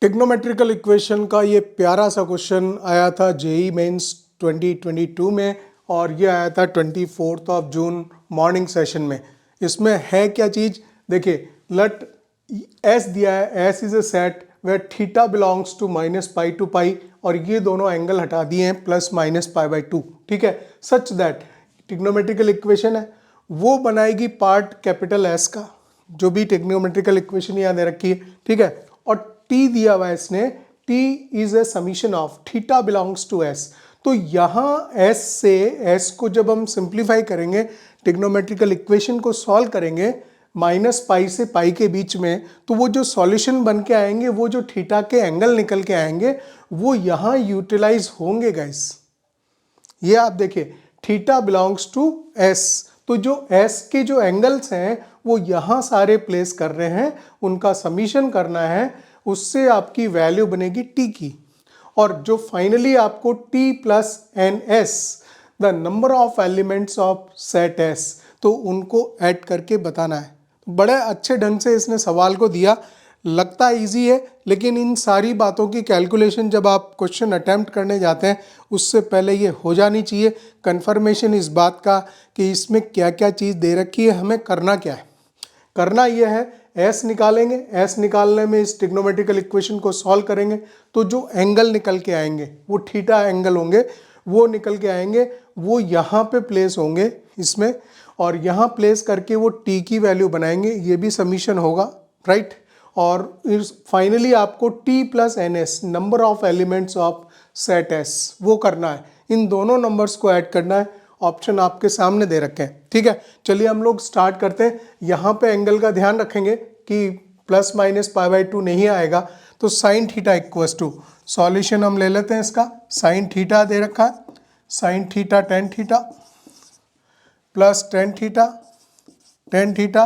Trigonometrical equation का ये प्यारा सा क्वेश्चन आया था जेई मेंस 2022 में और ये आया था 24 जून मॉर्निंग सेशन में। इसमें है क्या चीज़, देखिए लेट एस दिया है, S is a set where theta belongs to -pi to pi और ये दोनों एंगल हटा दिए हैं +-पाई/2, ठीक है। सच दैट ट्रिग्नोमेट्रिकल इक्वेशन है वो बनाएगी पार्ट कैपिटल एस का, जो भी ट्रिग्नोमेट्रिकल इक्वेशन यहाँ दे रखी है, ठीक है। और टी दिया हुआ है इसने, T is a summation of theta belongs to S. तो यहाँ एस से एस को जब हम सिंप्लीफाई करेंगे, ट्रिग्नोमेट्रिकल इक्वेशन को सॉल्व करेंगे -पाई से पाई के बीच में, तो वो जो सॉल्यूशन बन के आएंगे, वो जो थीटा के एंगल निकल के आएंगे वो यहाँ यूटिलाइज होंगे गाइस। ये आप देखिए थीटा बिलोंग्स टू एस, तो जो एस के जो एंगल्स हैं वो यहाँ सारे प्लेस कर रहे हैं, उनका समीशन करना है, उससे आपकी वैल्यू बनेगी टी की। और जो फाइनली आपको T plus n S the number of elements of set S, तो उनको ऐड करके बताना है। बड़े अच्छे ढंग से इसने सवाल को दिया, लगता इजी है लेकिन इन सारी बातों की कैलकुलेशन जब आप क्वेश्चन अटेम्प्ट करने जाते हैं उससे पहले ये हो जानी चाहिए कंफर्मेशन इस बात का कि इसमें क्या क्या चीज़ दे रखी है, हमें करना क्या है। करना यह है एस निकालेंगे, एस निकालने में इस ट्रिग्नोमेट्रिकल इक्वेशन को सॉल्व करेंगे तो जो एंगल निकल के आएंगे वो थीटा एंगल होंगे, वो निकल के आएंगे, वो यहाँ पे प्लेस होंगे इसमें, और यहाँ प्लेस करके वो टी की वैल्यू बनाएंगे, ये भी समीशन होगा, राइट। और फाइनली आपको T plus n S number of elements of set S वो करना है, इन दोनों नंबर्स को ऐड करना है। ऑप्शन आपके सामने दे रखे हैं, ठीक है। चलिए हम लोग स्टार्ट करते हैं। यहाँ पे एंगल का ध्यान रखेंगे कि +-पाई/2 नहीं आएगा, तो sine theta equals to, solution हम ले लेते हैं इसका, साइन थीटा दे रखा है, sine theta tan theta plus tan theta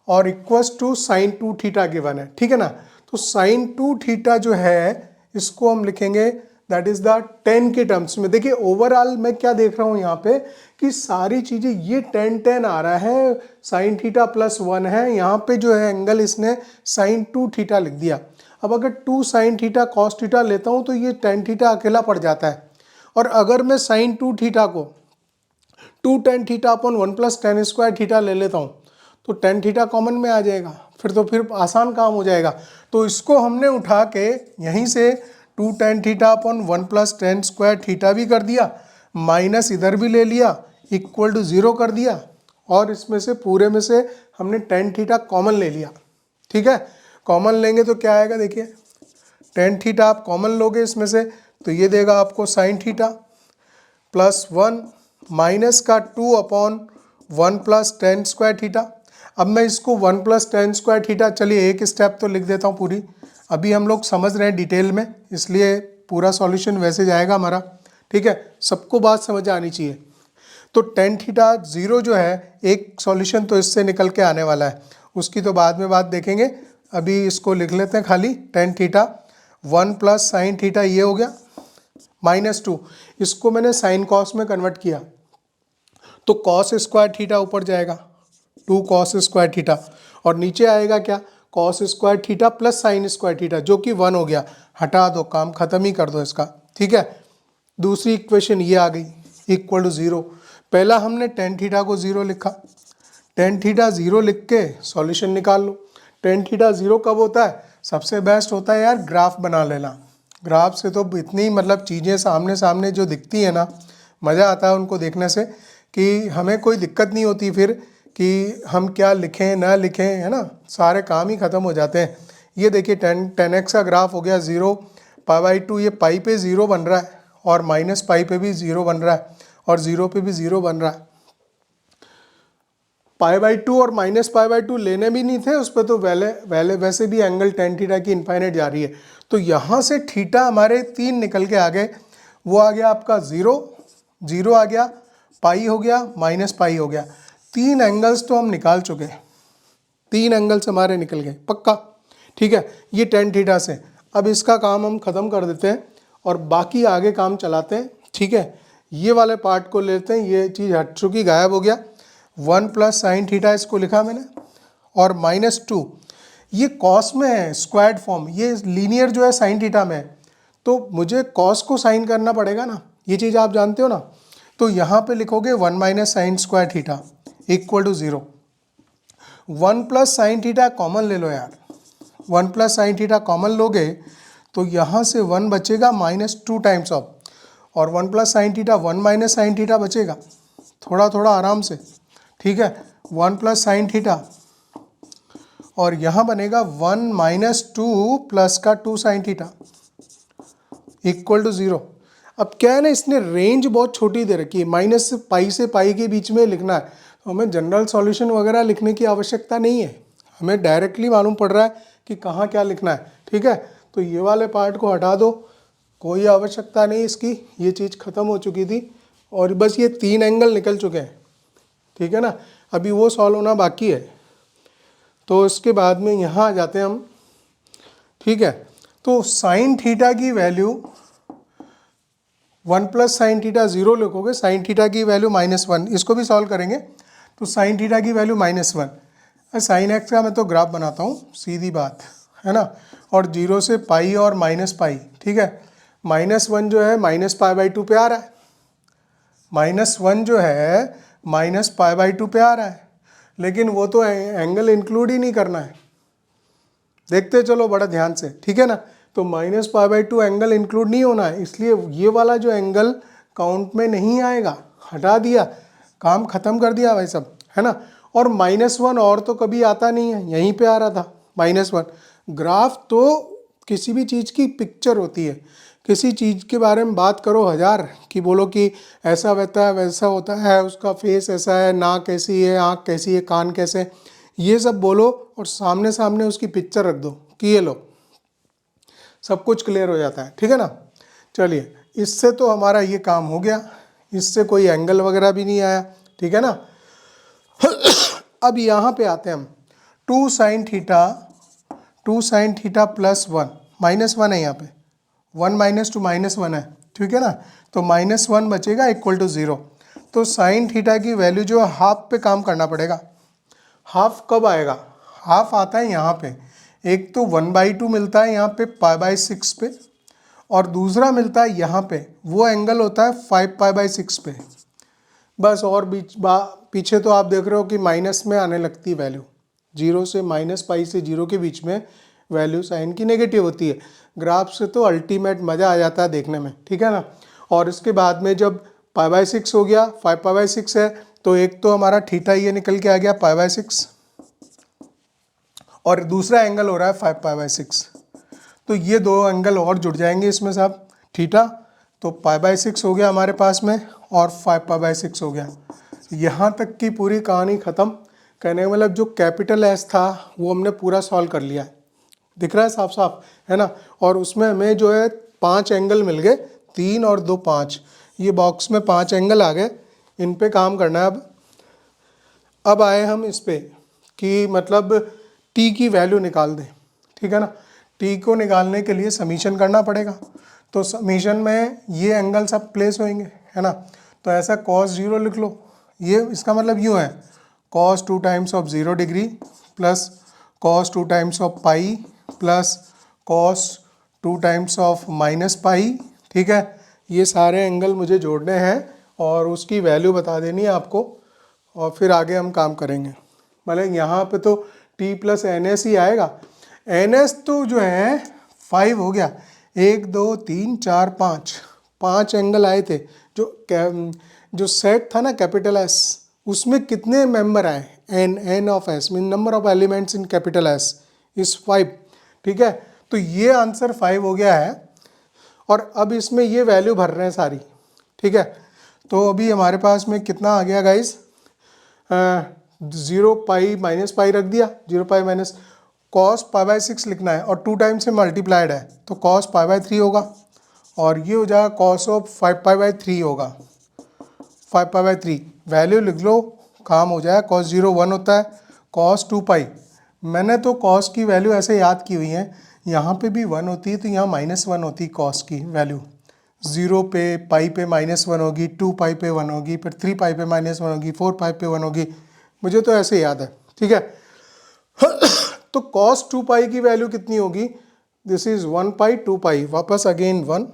और equals to sine 2 theta given है, ठीक है ना। तो साइन 2 थीटा जो है इसको हम लिखेंगे दैट इज द 10 के टर्म्स में। देखिए ओवरऑल मैं क्या देख रहा हूँ यहाँ पे कि सारी चीज़ें ये 10 आ रहा है, साइन थीटा +1 है, यहाँ पे जो है एंगल इसने साइन 2 थीटा लिख दिया। अब अगर 2 साइन थीटा कॉस थीटा लेता हूँ तो ये 10 थीटा अकेला पड़ जाता है, और अगर मैं साइन 2 थीटा को 2 tan theta upon 1 + tan square theta ले लेता हूँ तो tan थीटा कॉमन में आ जाएगा, फिर आसान काम हो जाएगा। तो इसको हमने उठा के यहीं से 2 tan theta upon 1 + tan square theta भी कर दिया, माइनस इधर भी ले लिया, इक्वल टू 0 कर दिया, और इसमें से पूरे में से हमने tan थीटा कॉमन ले लिया, ठीक है। कॉमन लेंगे तो क्या आएगा, देखिए tan थीटा आप कॉमन लोगे इसमें से तो ये देगा आपको साइन थीटा +1 माइनस का 2 अपॉन 1 + tan स्क्वायर थीटा। अब मैं इसको 1 + tan स्क्वायर थीटा, चलिए एक स्टेप तो लिख देता हूँ पूरी, अभी हम लोग समझ रहे हैं डिटेल में इसलिए पूरा सॉल्यूशन वैसे जाएगा हमारा, ठीक है। सबको बात समझ आनी चाहिए। तो tan थीटा 0 जो है, एक सॉल्यूशन तो इससे निकल के आने वाला है, उसकी तो बाद में बात देखेंगे, अभी इसको लिख लेते हैं खाली tan थीटा 1 + sin थीटा, ये हो गया -2, इसको मैंने साइन कॉस में कन्वर्ट किया तो कॉस स्क्वायर थीटा ऊपर जाएगा 2 cos स्क्वायर थीटा, और नीचे आएगा क्या, cos square theta plus sign square theta, जो कि 1 हो गया। हटा दो, काम खत्म ही कर दो इसका, ठीक है। दूसरी इक्वेशन ये आ गई इक्वल टू 0। पहला हमने tan थीटा को 0 लिखा, tan थीटा 0 लिख के सॉल्यूशन निकाल लो। tan थीटा 0 कब होता है, सबसे बेस्ट होता है यार ग्राफ बना लेना। ग्राफ से तो इतनी मतलब चीज़ें सामने सामने जो दिखती है ना, मज़ा आता है उनको देखने से, कि हमें कोई दिक्कत नहीं होती फिर कि हम क्या लिखें ना लिखें, है ना, सारे काम ही ख़त्म हो जाते हैं। ये देखिए 10x का ग्राफ हो गया 0 पाई/2, ये पाई पे 0 बन रहा है और -पाई पे भी 0 बन रहा है और 0 पे भी 0 बन रहा है। पाई/2 और -पाई/2 लेने भी नहीं थे उस पर, तो वैसे भी एंगल tan थीटा की इनफाइनाइट जा रही है। तो यहाँ से थीटा हमारे 3 निकल के आ गए, वो आ गया आपका 0 आ गया, पाई हो गया, -पाई हो गया। 3 एंगल्स तो हम निकाल चुके, 3 एंगल्स हमारे निकल गए पक्का, ठीक है। ये tan थीटा से, अब इसका काम हम ख़त्म कर देते हैं और बाकी आगे काम चलाते हैं, ठीक है। ये वाले पार्ट को लेते हैं, ये चीज़ हट चुकी, गायब हो गया। 1 + sin थीटा इसको लिखा मैंने, और -2 ये कॉस में है स्क्वायर्ड फॉर्म, ये लीनियर जो है साइन थीटा में है, तो मुझे कॉस को साइन करना पड़ेगा ना, ये चीज़ आप जानते हो ना। तो यहाँ पे लिखोगे 1 minus sine square theta equal to 0। 1 plus sine theta common ले लो यार, 1 प्लस साइन थीटा कॉमन लोगे तो यहाँ से 1 बचेगा -2 टाइम्स ऑफ, और 1 plus sine theta 1 minus sine theta बचेगा, थोड़ा थोड़ा आराम से, ठीक है। 1 प्लस साइन थीटा और यहाँ बनेगा 1 माइनस 2 प्लस का 2 साइन थीटा इक्वल टू 0। अब क्या है ना, इसने रेंज बहुत छोटी दे रखी है, माइनस पाई से पाई के बीच में लिखना है, तो हमें जनरल सॉल्यूशन वगैरह लिखने की आवश्यकता नहीं है, हमें डायरेक्टली मालूम पड़ रहा है कि कहाँ क्या लिखना है, ठीक है। तो ये वाले पार्ट को हटा दो, कोई आवश्यकता नहीं इसकी, ये चीज़ ख़त्म हो चुकी थी, और बस ये 3 एंगल निकल चुके हैं, ठीक है ना। अभी वो सॉल्व होना बाकी है, तो इसके बाद में यहाँ आ जाते हैं हम, ठीक है। तो साइन थीटा की वैल्यू 1 प्लस साइन थीटा 0 लिखोगे, साइन थीटा की वैल्यू -1, इसको भी सॉल्व करेंगे तो साइन थीटा की वैल्यू -1। साइन एक्स का मैं तो ग्राफ बनाता हूँ, सीधी बात है ना, और 0 से पाई और माइनस पाई, ठीक है। -1 जो है -π/2 पे आ रहा है, -1 जो है -π/2 पे आ रहा है, लेकिन वो तो एंगल इंक्लूड ही नहीं करना है, देखते चलो बड़ा ध्यान से, ठीक है ना। तो -π/2 एंगल इंक्लूड नहीं होना है, इसलिए ये वाला जो एंगल काउंट में नहीं आएगा, हटा दिया, काम खत्म कर दिया भाई सब, है ना। और -1 और तो कभी आता नहीं है, यहीं पे आ रहा था -1। ग्राफ तो किसी भी चीज़ की पिक्चर होती है, किसी चीज़ के बारे में बात करो हज़ार कि बोलो कि ऐसा वैसा वैसा होता है, उसका फेस ऐसा है, नाक कैसी है, आँख कैसी है, कान कैसे, ये सब बोलो और सामने सामने उसकी पिक्चर रख दो कि ये लो, सब कुछ क्लियर हो जाता है, ठीक है ना। चलिए, इससे तो हमारा ये काम हो गया, इससे कोई एंगल वगैरह भी नहीं आया, ठीक है ना। अब यहाँ पे आते हैं हम, 2 साइन थीटा प्लस 1, -1 है यहाँ पे, 1 - 2 -1 है, ठीक है ना। तो -1 बचेगा इक्वल टू 0। तो साइन थीटा की वैल्यू जो हाफ पे काम करना पड़ेगा। हाफ कब आएगा? हाफ आता है यहाँ पे, एक तो 1/2 मिलता है यहाँ पे π/6 पे, और दूसरा मिलता है यहाँ पे, वो एंगल होता है 5π/6 पे बस। और पीछे तो आप देख रहे हो कि माइनस में आने लगती है वैल्यू, 0 से -π से 0 के बीच में वैल्यू साइन की नेगेटिव होती है। ग्राफ से तो अल्टीमेट मज़ा आ जाता है देखने में, ठीक है ना। और इसके बाद में जब π/6 हो गया, 5π/6 है, तो एक तो हमारा थीटा ये निकल के आ गया π/6, और दूसरा एंगल हो रहा है 5π/6, तो ये 2 एंगल और जुड़ जाएंगे इसमें साहब, थीटा। तो π/6 हो गया हमारे पास में, और 5π/6 हो गया। यहाँ तक की पूरी कहानी ख़त्म। कहने का मतलब जो कैपिटल एस था वो हमने पूरा सॉल्व कर लिया है, दिख रहा है साफ साफ, है ना। और उसमें हमें जो है 5 एंगल मिल गए, 3 और 2 5, ये बॉक्स में 5 एंगल आ गए, इन पे काम करना है अब आए हम इस पे कि मतलब टी की वैल्यू निकाल दें, ठीक है ना। टी को निकालने के लिए समीशन करना पड़ेगा, तो समीशन में ये एंगल सब प्लेस होंगे, है ना। तो ऐसा cos 0 लिख लो, ये इसका मतलब यूँ है cos 2 times of 0 degree plus cos 2 times of pi plus cos 2 times of -π, ठीक है। ये सारे एंगल मुझे जोड़ने हैं और उसकी वैल्यू बता देनी है आपको, और फिर आगे हम काम करेंगे। मतलब यहाँ पे तो t प्लस NS ही आएगा। NS तो जो है 5 हो गया, 1 2 3 4 5 एंगल आए थे। जो सेट था ना कैपिटल S, उसमें कितने मेंबर आए? n of S mean number of elements in capital S is 5, ठीक है। तो ये आंसर 5 हो गया है, और अब इसमें ये वैल्यू भर रहे हैं सारी, ठीक है। तो अभी हमारे पास में कितना आ गया गाइस? 0π -π रख दिया, 0π माइनस cos π/6 लिखना है, और 2 टाइम्स से मल्टीप्लाइड है तो cos π/3 होगा, और ये हो जाएगा cos ऑफ 5π/3 होगा, 5π/3 वैल्यू लिख लो, काम हो जाए। cos 0 1 होता है, cos 2π, मैंने तो cos की वैल्यू ऐसे याद की हुई है, यहाँ पे भी 1 होती है तो यहाँ -1 होती है cos की वैल्यू। 0 पे पाई पे -1 होगी, 2π पे 1 होगी, फिर 3π पे -1 होगी, 4π पे 1 होगी, मुझे तो ऐसे याद है, ठीक है। तो cos 2 पाई की वैल्यू कितनी होगी? दिस इज 1 पाई 2 पाई, वापस again 1,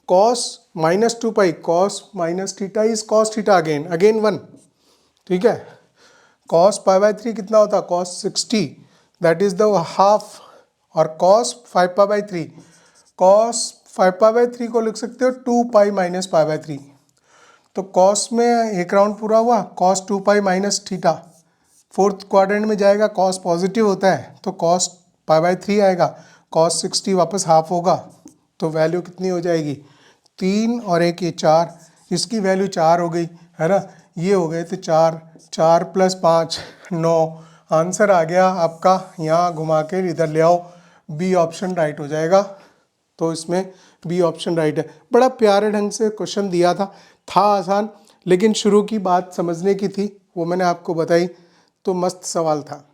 cos minus 2 pi, cos minus theta is cos theta again 1, ठीक है। cos पाई बाई 3 कितना होता? cos 60, that is the half, और cos 5 pi by 3, cos 5 pi by 3 को लिख सकते हो 2 पाई माइनस पाई बाई 3। तो cos में एक राउंड पूरा हुआ, cos 2 pi minus theta, fourth quadrant में जाएगा, cos पॉजिटिव होता है तो cos पाई बाई 3 आएगा, cos 60 वापस हाफ होगा, तो वैल्यू कितनी हो जाएगी? 3 और 1 ये 4, इसकी वैल्यू 4 हो गई है ना, ये हो गए तो 4, 4 प्लस 5 9, आंसर आ गया आपका। यहाँ घुमा के इधर ले आओ, बी ऑप्शन राइट हो जाएगा। तो इसमें बी ऑप्शन राइट है। बड़ा प्यारे ढंग से क्वेश्चन दिया था आसान, लेकिन शुरू की बात समझने की थी, वो मैंने आपको बताई, तो मस्त सवाल था।